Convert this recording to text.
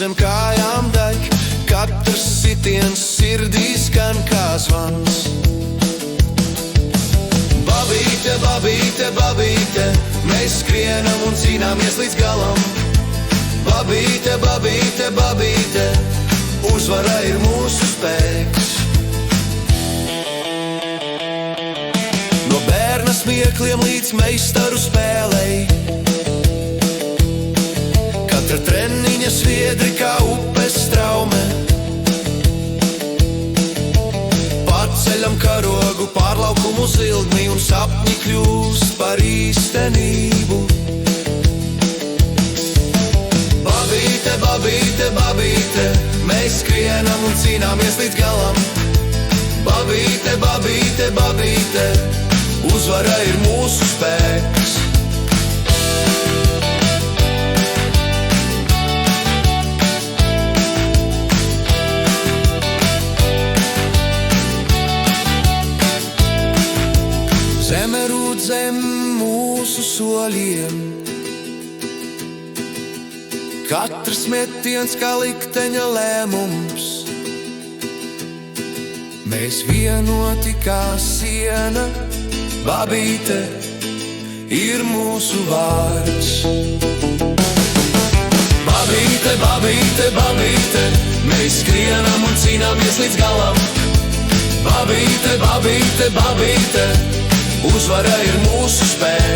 zem kājām deg, katrs sitiens sirdī skan kā zvans. Babīte, babīte, babīte, mēs skrienam un cīnāmies līdz galam. Babīte, babīte, babīte, uzvara ir mūsu spēks. No bērna smiekliem līdz meistaru spēlei, katra treniņa sviedri kā upes straume. Paceļam karogu pār laukumu zilgni un sapņi kļūst par īstenību. Babīte, babīte, babīte, mēs skrienam un cīnāmies līdz galam. Babīte, babīte, babīte, uzvara ir mūsu spēks. Zeme rūd zem mūsu soļiem, katrs metiens kā likteņa lēmums. Mēs vienoti kā siena, babīte ir mūsu vārds. Babīte, babīte, babīte, mēs skrienam un cīnāmies līdz galam. Babīte, babīte, babīte, uzvara ir mūsu spēks.